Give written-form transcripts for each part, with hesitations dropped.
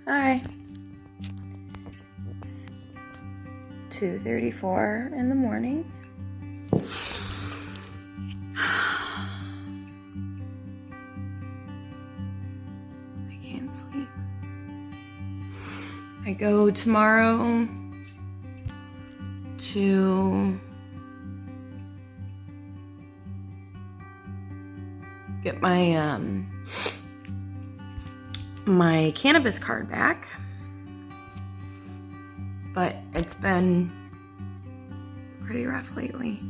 Hi. It's 2:34 in the morning. I can't sleep. I go tomorrow to get my my cannabis card back, but it's been pretty rough lately.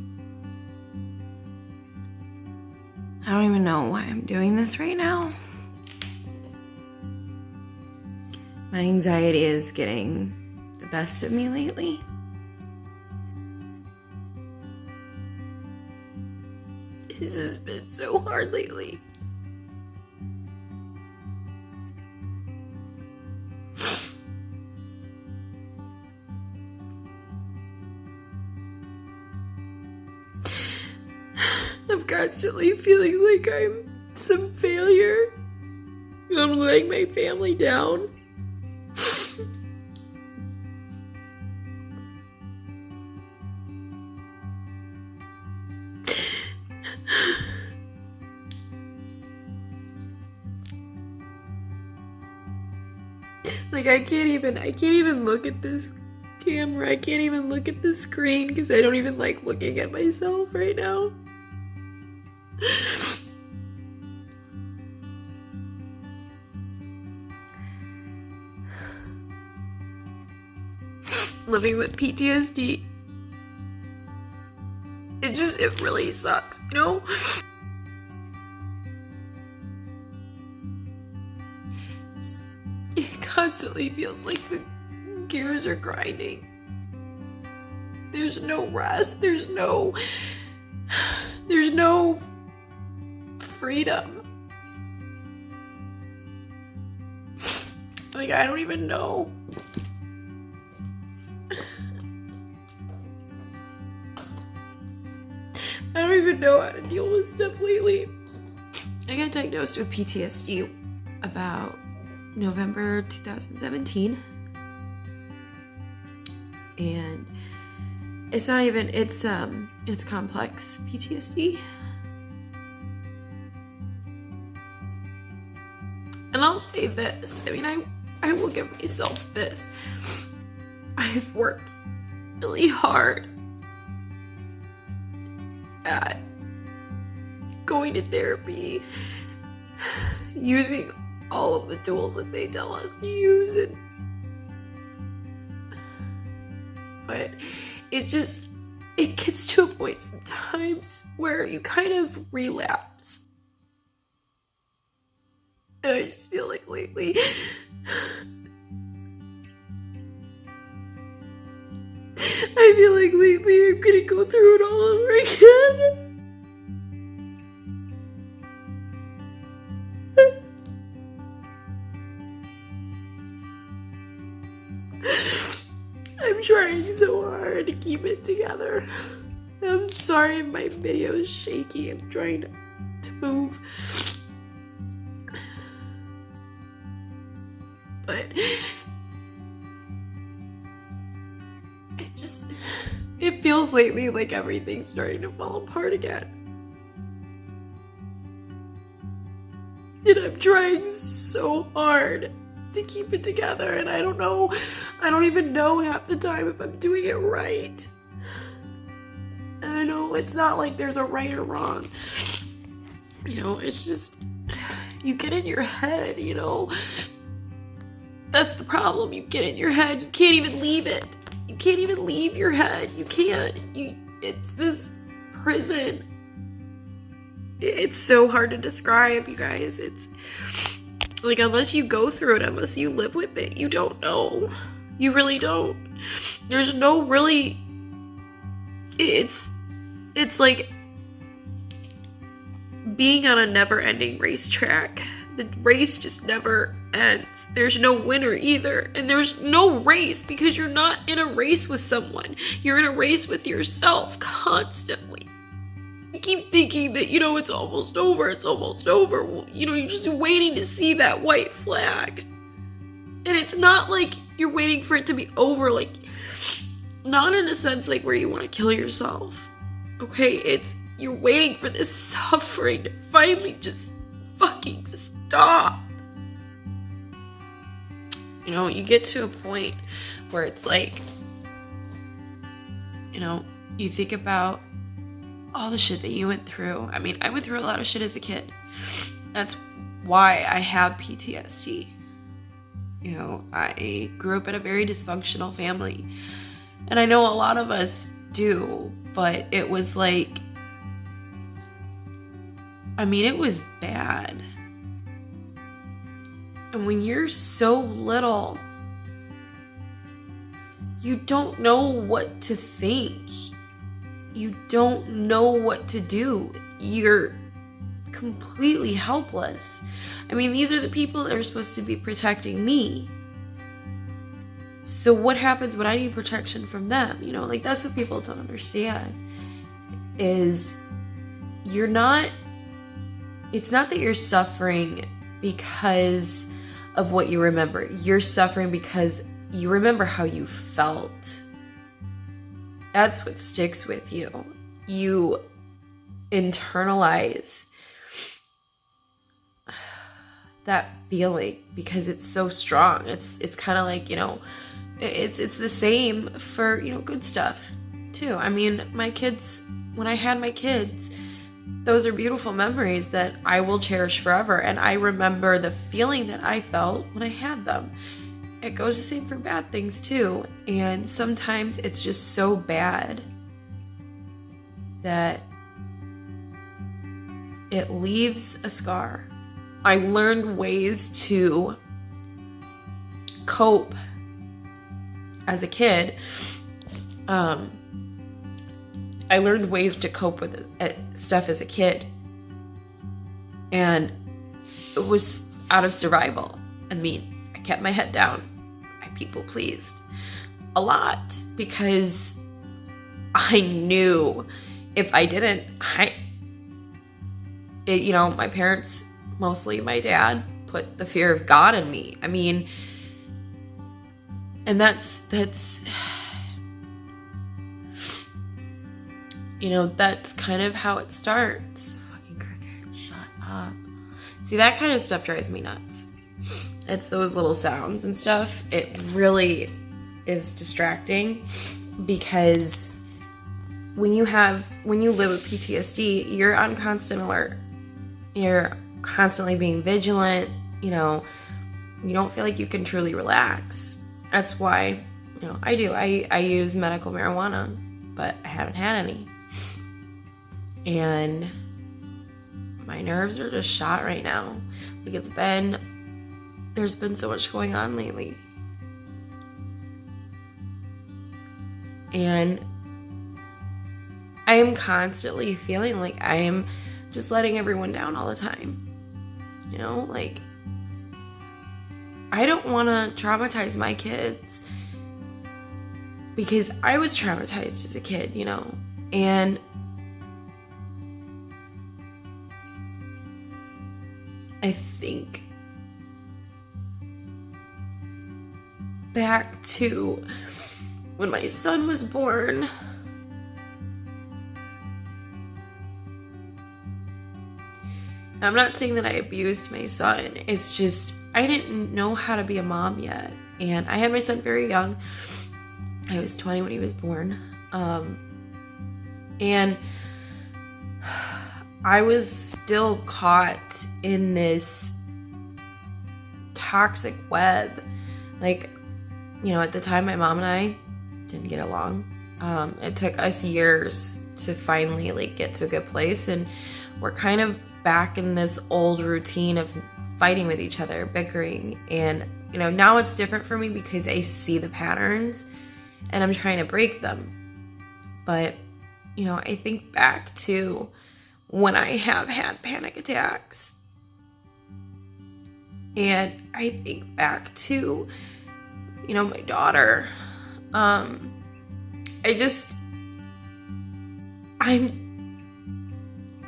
I don't even know why I'm doing this right now. My anxiety is getting the best of me lately. This has been so hard lately. I'm constantly feeling like I'm some failure. I'm letting my family down. Like I can't even look at this camera. I can't even look at the screen because I don't even like looking at myself right now. Living with PTSD. It really sucks, you know? It constantly feels like the gears are grinding. There's no rest. There's no freedom. Like, I don't even know. I don't even know how to deal with stuff lately. I got diagnosed with PTSD about November 2017. And it's not even, it's complex PTSD. And I'll say this, I mean, I will give myself this. I've worked really hard at going to therapy, using all of the tools that they tell us to use, but it gets to a point sometimes where you kind of relapse. And I just feel like lately I'm gonna go through it all over again. I'm trying so hard to keep it together. I'm sorry if my video is shaky. I'm trying to move. But it feels lately like everything's starting to fall apart again. And I'm trying so hard to keep it together, and I don't even know half the time if I'm doing it right. And I know it's not like there's a right or wrong. You know, it's just, you get in your head, you know. That's the problem. You get in your head, you can't even leave it. You can't even leave your head. You can't. It's this prison. It's so hard to describe, you guys. It's like, unless you go through it, unless you live with it, you don't know. You really don't. There's no really, it's like being on a never-ending racetrack. The race just never ends. There's no winner either. And there's no race because you're not in a race with someone. You're in a race with yourself constantly. You keep thinking that, you know, it's almost over. It's almost over. Well, you know, you're just waiting to see that white flag. And it's not like you're waiting for it to be over, like, not in a sense like where you want to kill yourself. Okay, it's you're waiting for this suffering to finally just fucking stop. You know, you get to a point where it's like, you know, you think about all the shit that you went through. I mean, I went through a lot of shit as a kid. That's why I have PTSD. You know, I grew up in a very dysfunctional family. And I know a lot of us do, but it was like, I mean, it was bad. And when you're so little, you don't know what to think. You don't know what to do. You're completely helpless. I mean, these are the people that are supposed to be protecting me. So what happens when I need protection from them? You know, like, that's what people don't understand, is it's not that you're suffering because of what you remember. You're suffering because you remember how you felt. That's what sticks with you. You internalize that feeling because it's so strong. It's kind of like, you know, it's the same for, you know, good stuff too. I mean, my kids, when I had my kids, those are beautiful memories that I will cherish forever. And I remember the feeling that I felt when I had them. It goes the same for bad things too. And sometimes it's just so bad that it leaves a scar. I learned ways to cope as a kid. I learned ways to cope with stuff as a kid. And it was out of survival. I mean, I kept my head down. I people pleased a lot because I knew if I didn't, you know, my parents, mostly my dad, put the fear of God in me. I mean, and that's you know, that's kind of how it starts. Fucking cricket, shut up. See, that kind of stuff drives me nuts. It's those little sounds and stuff. It really is distracting because when you live with PTSD, you're on constant alert. You're constantly being vigilant. You know, you don't feel like you can truly relax. That's why, you know, I use medical marijuana, but I haven't had any. And my nerves are just shot right now. Like, there's been so much going on lately. And I am constantly feeling like I am just letting everyone down all the time. You know, like, I don't want to traumatize my kids because I was traumatized as a kid, you know, and I think back to when my son was born. I'm not saying that I abused my son. It's just I didn't know how to be a mom yet. And I had my son very young. I was 20 when he was born. And I was still caught in this toxic web. Like, you know, at the time my mom and I didn't get along. It took us years to finally like get to a good place, and we're kind of back in this old routine of fighting with each other, bickering. And, you know, now it's different for me because I see the patterns and I'm trying to break them. But, you know, I think back to when I have had panic attacks. And I think back to, you know, my daughter. I'm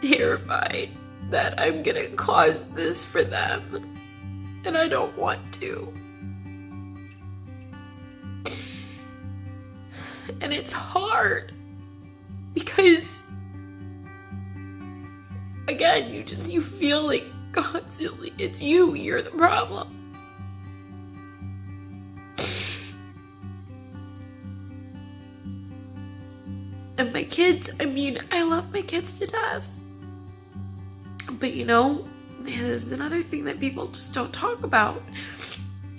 terrified that I'm gonna cause this for them. And I don't want to. And it's hard because, again, you feel like constantly it's you're the problem. And my kids, I love my kids to death. But there's another thing that people just don't talk about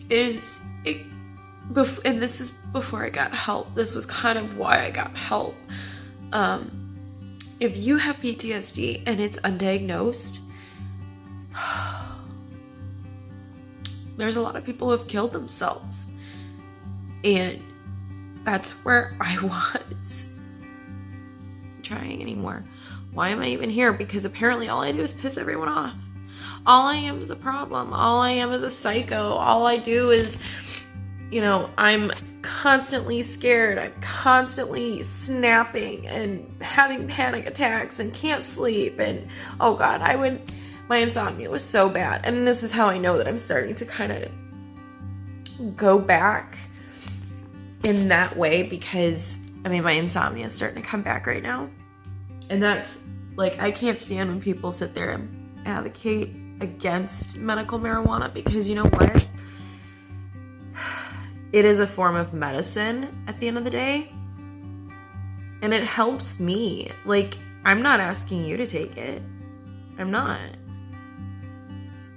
is and this is before I got help. This was kind of why I got help. If you have PTSD and it's undiagnosed, there's a lot of people who have killed themselves. And that's where I was. Trying anymore. Why am I even here? Because apparently all I do is piss everyone off. All I am is a problem. All I am is a psycho. All I do is, I'm constantly scared. I'm constantly snapping and having panic attacks and can't sleep. And oh God, my insomnia was so bad. And this is how I know that I'm starting to kind of go back in that way, because my insomnia is starting to come back right now. And that's I can't stand when people sit there and advocate against medical marijuana, because you know what? It is a form of medicine at the end of the day. And it helps me. I'm not asking you to take it. I'm not.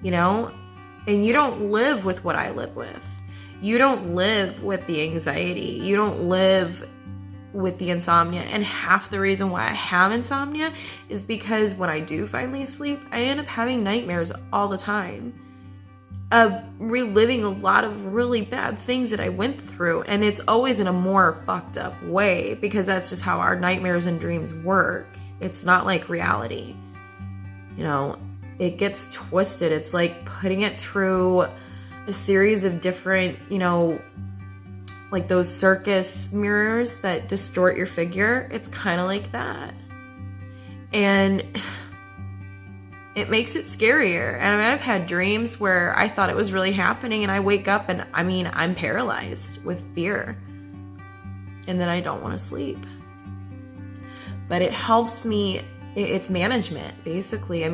And you don't live with what I live with. You don't live with the anxiety. You don't live with the insomnia. And half the reason why I have insomnia is because when I do finally sleep, I end up having nightmares all the time of reliving a lot of really bad things that I went through. And it's always in a more fucked up way, because that's just how our nightmares and dreams work. It's not like reality. It gets twisted. It's like putting it through a series of different, like those circus mirrors that distort your figure. It's kind of like that. And it makes it scarier. And I've had dreams where I thought it was really happening, and I wake up and I'm paralyzed with fear. And then I don't want to sleep. But it helps me. It's management, basically.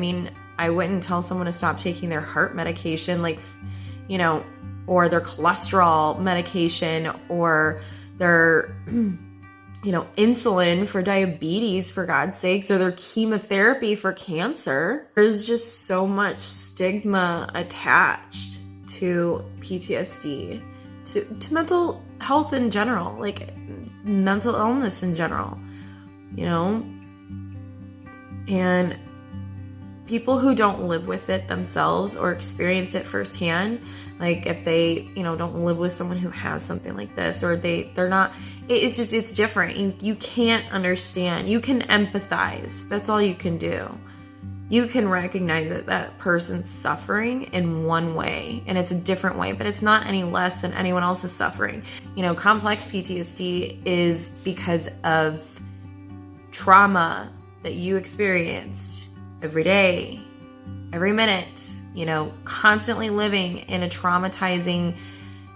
I wouldn't tell someone to stop taking their heart medication, or their cholesterol medication, or their, insulin for diabetes, for God's sakes, or their chemotherapy for cancer. There's just so much stigma attached to PTSD, to mental health in general, mental illness in general, and people who don't live with it themselves or experience it firsthand, if they, don't live with someone who has something like this, or they're not, it's different. You can't understand. You can empathize. That's all you can do. You can recognize that person's suffering in one way, and it's a different way, but it's not any less than anyone else's suffering. Complex PTSD is because of trauma that you experienced every day, every minute, constantly living in a traumatizing,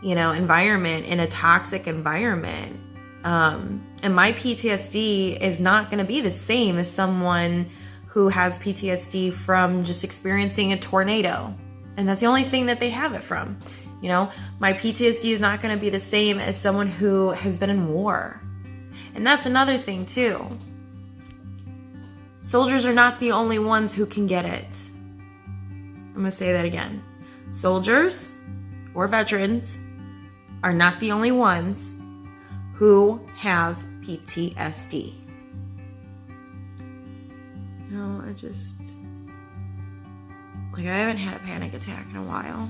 environment, in a toxic environment. And my PTSD is not going to be the same as someone who has PTSD from just experiencing a tornado. And that's the only thing that they have it from. My PTSD is not going to be the same as someone who has been in war. And that's another thing too. Soldiers are not the only ones who can get it. I'm going to say that again. Soldiers or veterans are not the only ones who have PTSD. I haven't had a panic attack in a while.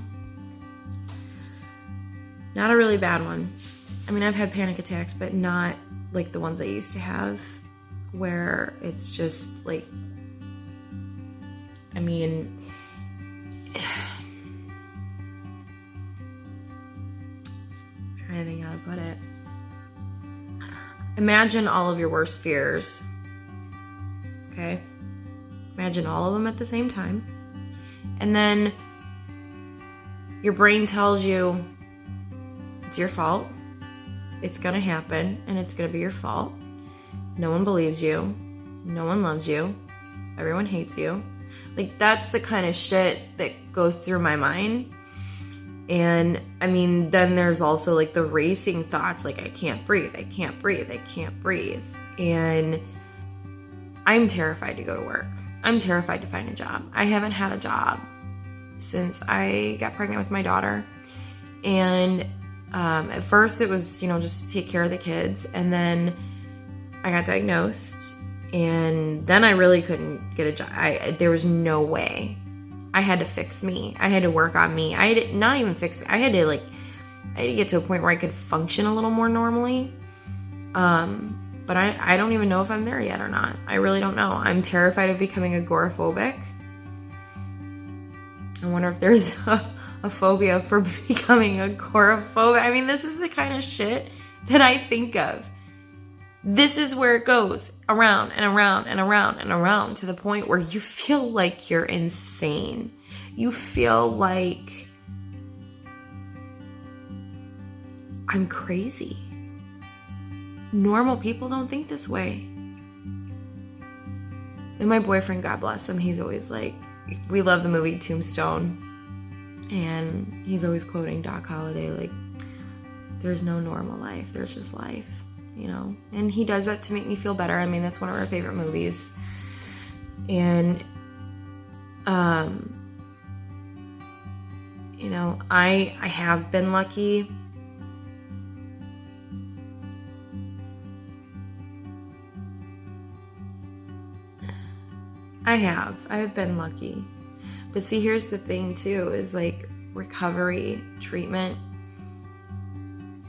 Not a really bad one. I've had panic attacks, but not like the ones I used to have, where it's just trying to think how to put it. Imagine all of your worst fears. Okay? Imagine all of them at the same time. And then your brain tells you it's your fault. it's gonna happen and it's gonna be your fault. No one believes you. No one loves you. Everyone hates you. Like, that's the kind of shit that goes through my mind. And I mean, then there's also like the racing thoughts, like, I can't breathe, I can't breathe, I can't breathe. And I'm terrified to go to work. I'm terrified to find a job. I haven't had a job since I got pregnant with my daughter. And at first it was, just to take care of the kids. And then I got diagnosed. And then I really couldn't get a job. There was no way. I had to fix me. I had to work on me. I had to, not even fix me. I had to get to a point where I could function a little more normally. But I don't even know if I'm there yet or not. I really don't know. I'm terrified of becoming agoraphobic. I wonder if there's a phobia for becoming agoraphobic. I mean, this is the kind of shit that I think of. This is where it goes around and around and around and around to the point where you feel like you're insane. You feel like I'm crazy. Normal people don't think this way. And my boyfriend, God bless him, he's always like, we love the movie Tombstone. And he's always quoting Doc Holliday, like, there's no normal life, there's just life. And he does that to make me feel better. I mean, that's one of our favorite movies. And, I have been lucky. I've been lucky. But see, here's the thing too, is like recovery, treatment.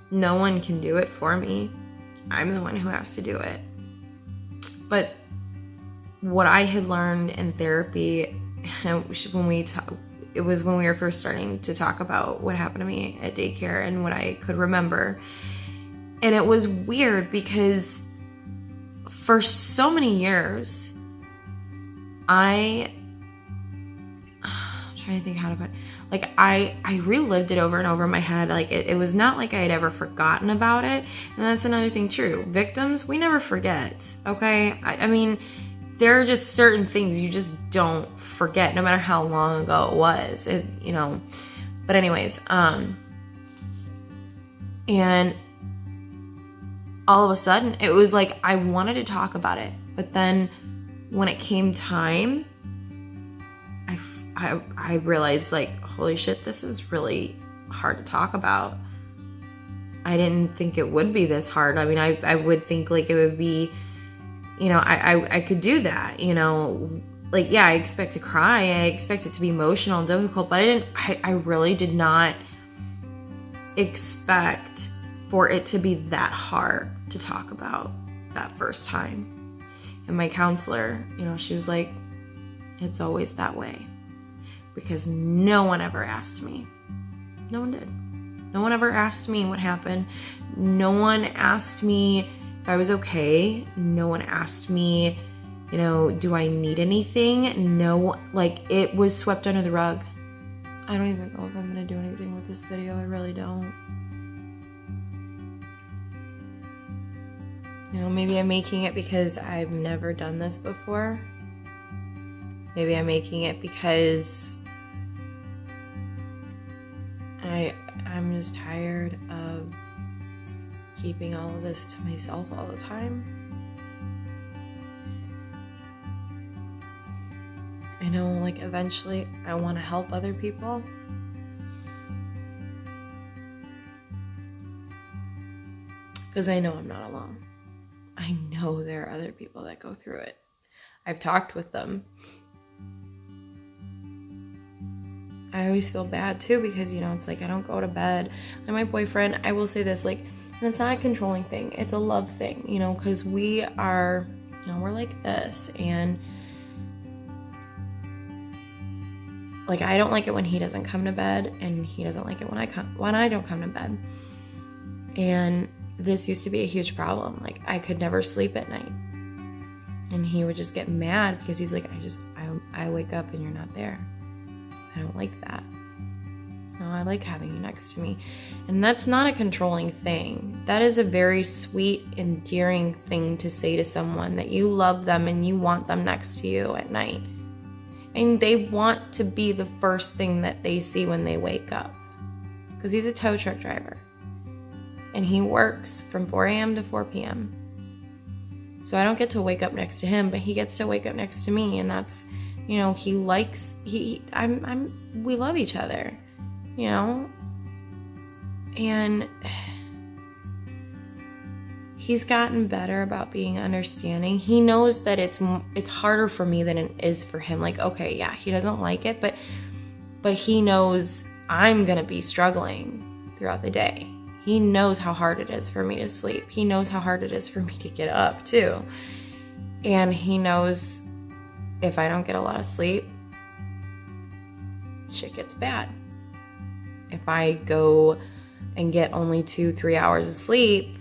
No one can do it for me. I'm the one who has to do it. But what I had learned in therapy, it was when we were first starting to talk about what happened to me at daycare and what I could remember. And it was weird because for so many years, I'm trying to think how to put it. Like, I relived it over and over in my head. Like, it was not like I had ever forgotten about it. And that's another thing true. Victims, we never forget, okay? I mean, there are just certain things you just don't forget, no matter how long ago it was. But anyways, and all of a sudden, it was like I wanted to talk about it. But then when it came time, I realized, like, holy shit, this is really hard to talk about. I didn't think it would be this hard. I mean, I would think, like, it would be, I could do that, Like, yeah, I expect to cry. I expect it to be emotional and difficult, but I really did not expect for it to be that hard to talk about that first time. And my counselor, she was like, it's always that way. Because no one ever asked me. No one did. No one ever asked me what happened. No one asked me if I was okay. No one asked me, do I need anything? No, like, it was swept under the rug. I don't even know if I'm going to do anything with this video. I really don't. Maybe I'm making it because I've never done this before. Maybe I'm making it because I'm just tired of keeping all of this to myself all the time. I know, like, eventually I want to help other people. Because I know I'm not alone. I know there are other people that go through it. I've talked with them. I always feel bad too because, it's like I don't go to bed. And my boyfriend, I will say this, like, and it's not a controlling thing. It's a love thing, because we are, we're like this. And, like, I don't like it when he doesn't come to bed, and he doesn't like it when I don't come to bed. And this used to be a huge problem. Like, I could never sleep at night. And he would just get mad because he's like, I wake up and you're not there. I don't like that. No, I like having you next to me. And that's not a controlling thing. That is a very sweet, endearing thing to say to someone, that you love them and you want them next to you at night. And they want to be the first thing that they see when they wake up. Because he's a tow truck driver. And he works from 4 a.m. to 4 p.m. So I don't get to wake up next to him, but he gets to wake up next to me. And that's, you know, we love each other, you know? And he's gotten better about being understanding. He knows that it's harder for me than it is for him. Like, okay, yeah, he doesn't like it, but he knows I'm gonna be struggling throughout the day. He knows how hard it is for me to sleep. He knows how hard it is for me to get up too. And he knows if I don't get a lot of sleep, shit gets bad. If I go and get only 2-3 hours of sleep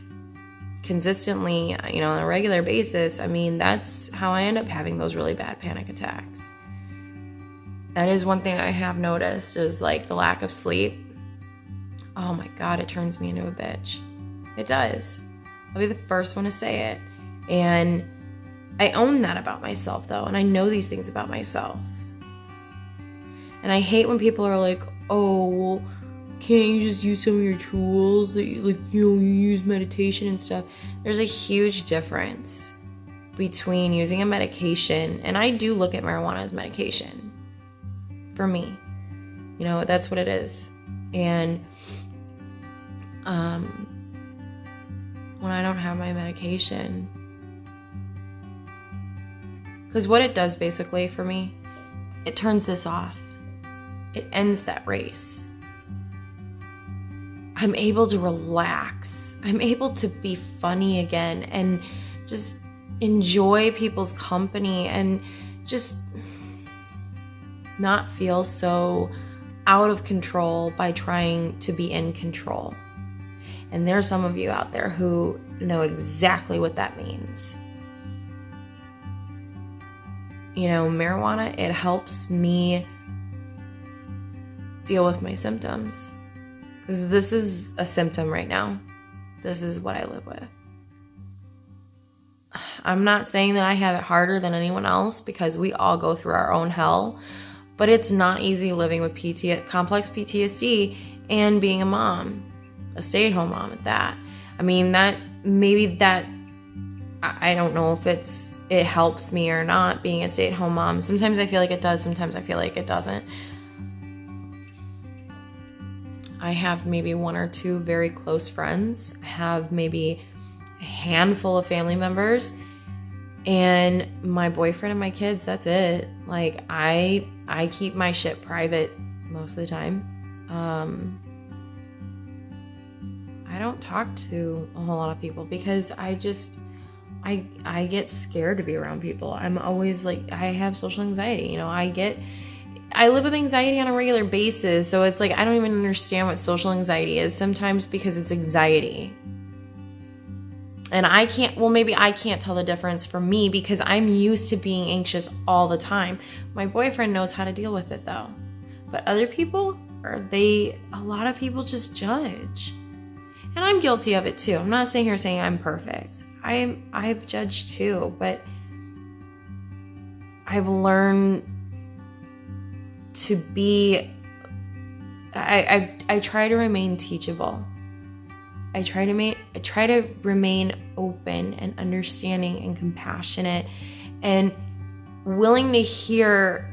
consistently, you know, on a regular basis, I mean, that's how I end up having those really bad panic attacks. That is one thing I have noticed, is like the lack of sleep. Oh my God, it turns me into a bitch. It does. I'll be the first one to say it. And I own that about myself though, and I know these things about myself. And I hate when people are like, oh, well, can't you just use some of your tools that you use meditation and stuff? There's a huge difference between using a medication, and I do look at marijuana as medication for me. You know, that's what it is. And when I don't have my medication, because what it does basically for me, it turns this off. It ends that race. I'm able to relax. I'm able to be funny again and just enjoy people's company and just not feel so out of control by trying to be in control. And there are some of you out there who know exactly what that means. You know, marijuana, it helps me deal with my symptoms. Because this is a symptom right now. This is what I live with. I'm not saying that I have it harder than anyone else, because we all go through our own hell. But it's not easy living with complex PTSD and being a mom. A stay-at-home mom at that. I mean, I don't know if it helps me or not, being a stay-at-home mom. Sometimes I feel like it does, sometimes I feel like it doesn't. I have maybe 1 or 2 very close friends. I have maybe a handful of family members, and my boyfriend and my kids, that's it. Like, I keep my shit private most of the time. I don't talk to a whole lot of people because I get scared to be around people. I'm always like, I have social anxiety, you know, I live with anxiety on a regular basis, so it's like I don't even understand what social anxiety is sometimes, because it's anxiety. And maybe I can't tell the difference for me because I'm used to being anxious all the time. My boyfriend knows how to deal with it though. But other people, a lot of people just judge. And I'm guilty of it too. I'm not sitting here saying I'm perfect. I've judged too, but I've learned to be, I try to remain teachable. I try to remain open and understanding and compassionate and willing to hear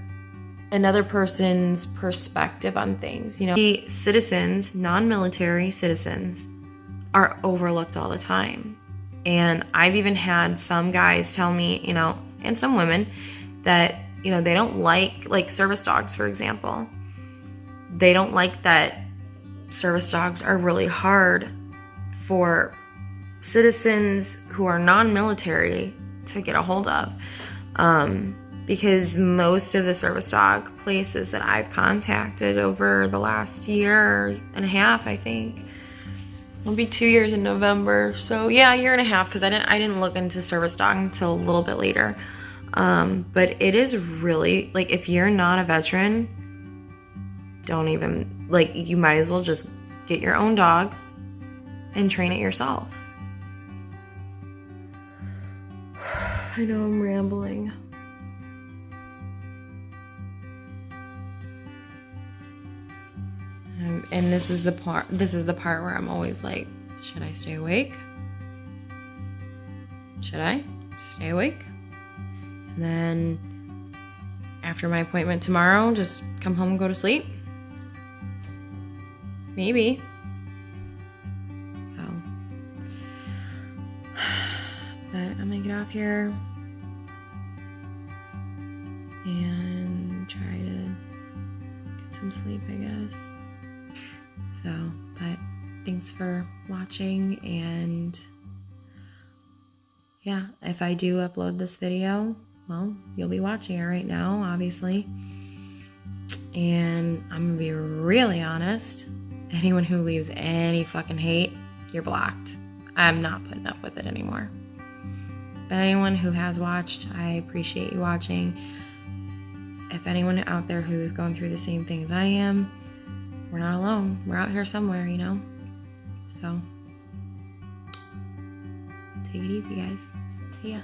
another person's perspective on things. You know, the citizens, non-military citizens, are overlooked all the time. And I've even had some guys tell me, you know, and some women, that, you know, they don't like service dogs, for example. They don't like that service dogs are really hard for citizens who are non-military to get a hold of. Because most of the service dog places that I've contacted over the last year and a half, I think, it'll be 2 years in November. So yeah, 1.5 years, because I didn't look into service dog until a little bit later. But it is really, like, if you're not a veteran, don't even like, you might as well just get your own dog and train it yourself. I know I'm rambling. And this is the part where I'm always like, should I stay awake? Should I stay awake? And then after my appointment tomorrow, just come home and go to sleep? Maybe. So, but I'm gonna get off here and try to get some sleep, I guess. So, but thanks for watching, and yeah, if I do upload this video, well, you'll be watching it right now, obviously. And I'm gonna be really honest. Anyone who leaves any fucking hate, you're blocked. I'm not putting up with it anymore. But anyone who has watched, I appreciate you watching. If anyone out there who's going through the same thing as I am, we're not alone. We're out here somewhere, you know? So, take it easy, guys. See ya.